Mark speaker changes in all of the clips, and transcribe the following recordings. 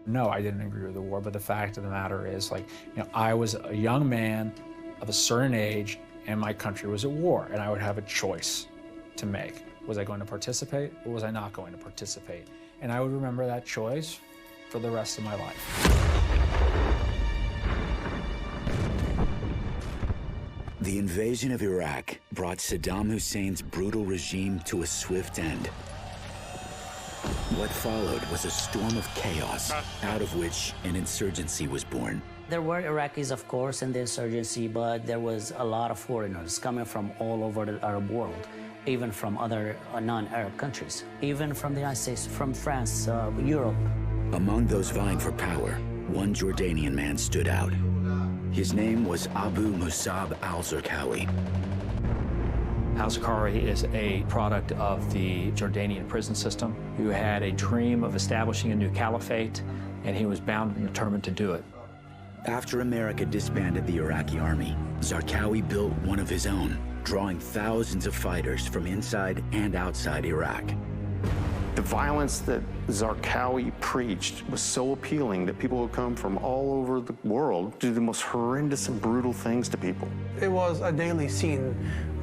Speaker 1: No, I didn't agree with the war, but the fact of the matter is, I was a young man of a certain age, and my country was at war, and I would have a choice to make. Was I going to participate, or was I not going to participate? And I would remember that choice for the rest of my life.
Speaker 2: The invasion of Iraq brought Saddam Hussein's brutal regime to a swift end. What followed was a storm of chaos, out of which an insurgency was born.
Speaker 3: There were Iraqis, of course, in the insurgency, but there was a lot of foreigners coming from all over the Arab world, even from other non-Arab countries, even from the United States, from France, Europe. Among those vying for power, one Jordanian man stood out. His name was Abu Musab al-Zarqawi.
Speaker 4: Al-Zarqawi is a product of the Jordanian prison system, who had a dream of establishing a new caliphate, and he was bound and determined to do it.
Speaker 2: After America disbanded the Iraqi army, Zarqawi built one of his own, drawing thousands of fighters from inside and outside Iraq.
Speaker 5: The violence that Zarqawi preached was so appealing that people would come from all over the world to do the most horrendous and brutal things to people.
Speaker 6: It was a daily scene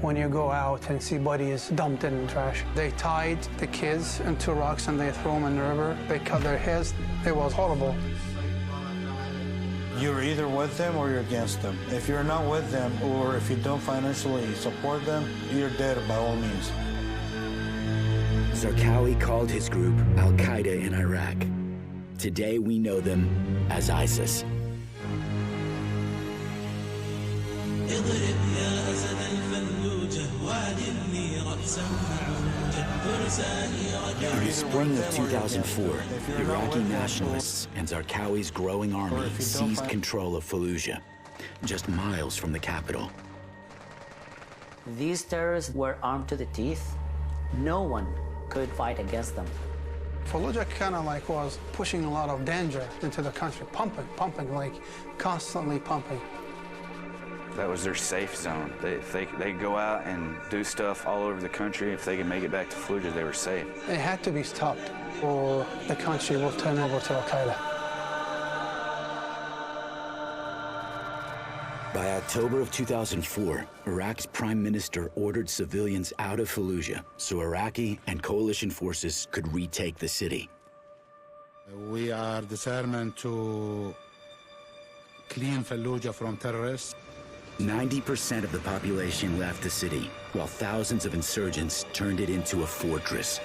Speaker 6: when you go out and see bodies dumped in the trash. They tied the kids into rocks and they threw them in the river. They cut their heads. It was horrible.
Speaker 7: You're either with them or you're against them. If you're not with them, or if you don't financially support them, you're dead by all means.
Speaker 2: Zarqawi called his group Al-Qaeda in Iraq. Today we know them as ISIS. In the spring of 2004, Iraqi nationalists and Zarqawi's growing army seized control of Fallujah, just miles from the capital.
Speaker 3: These terrorists were armed to the teeth. No one could fight against them.
Speaker 6: Fallujah kind of was pushing a lot of danger into the country, pumping, constantly pumping.
Speaker 8: That was their safe zone. They go out and do stuff all over the country. If they could make it back to Fallujah, they were safe.
Speaker 6: It had to be stopped, or the country will turn over to Al-Qaeda.
Speaker 2: By October of 2004, Iraq's prime minister ordered civilians out of Fallujah so Iraqi and coalition forces could retake the city.
Speaker 9: We are determined to clean Fallujah from terrorists.
Speaker 2: 90% of the population left the city, while thousands of insurgents turned it into a fortress.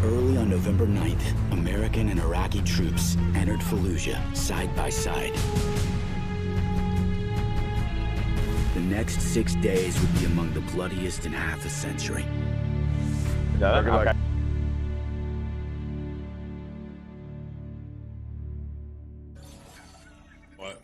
Speaker 2: Early on November 9th, American and Iraqi troops entered Fallujah side by side. The next 6 days would be among the bloodiest in half a century.
Speaker 10: Okay.
Speaker 7: What?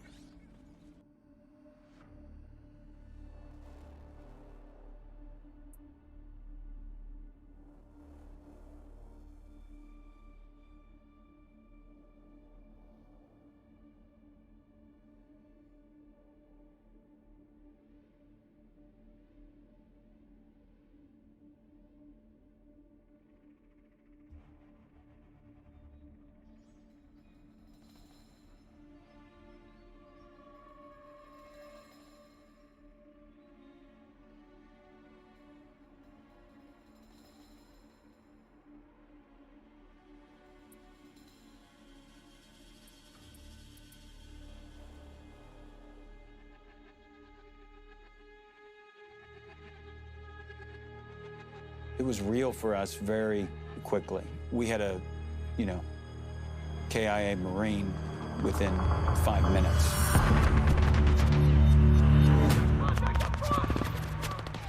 Speaker 11: It was real for us very quickly. We had a, KIA Marine within 5 minutes.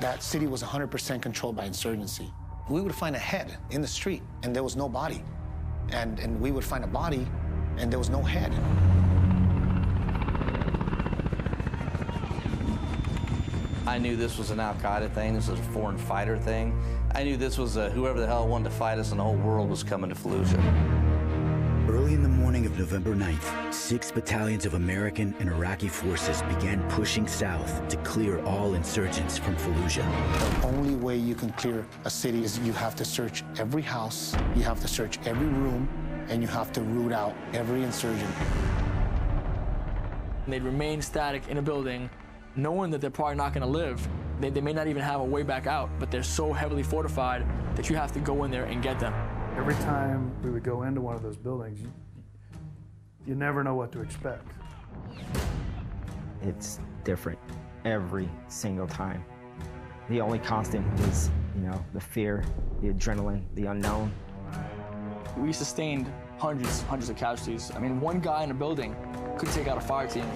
Speaker 12: That city was 100% controlled by insurgency. We would find a head in the street, and there was no body. And we would find a body, and there was no head.
Speaker 13: I knew this was an Al-Qaeda thing. This was a foreign fighter thing. I knew this was whoever the hell wanted to fight us in the whole world was coming to Fallujah.
Speaker 2: Early in the morning of November 9th, 6 battalions of American and Iraqi forces began pushing south to clear all insurgents from Fallujah.
Speaker 12: The only way you can clear a city is you have to search every house, you have to search every room, and you have to root out every insurgent.
Speaker 14: They'd remain static in a building, knowing that they're probably not going to live. They may not even have a way back out, but they're so heavily fortified that you have to go in there and get them.
Speaker 15: Every time we would go into one of those buildings, you never know what to expect.
Speaker 16: It's different every single time. The only constant was, the fear, the adrenaline, the unknown.
Speaker 14: We sustained hundreds of casualties. I mean, one guy in a building could take out a fire team.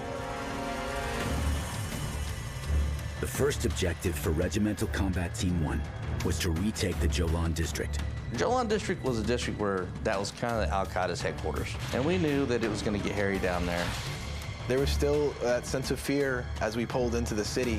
Speaker 2: The first objective for Regimental Combat Team 1 was to retake the Jolan district.
Speaker 13: Jolan district was a district where that was kind of the Al-Qaeda's headquarters. And we knew that it was going to get hairy down there.
Speaker 17: There was still that sense of fear as we pulled into the city.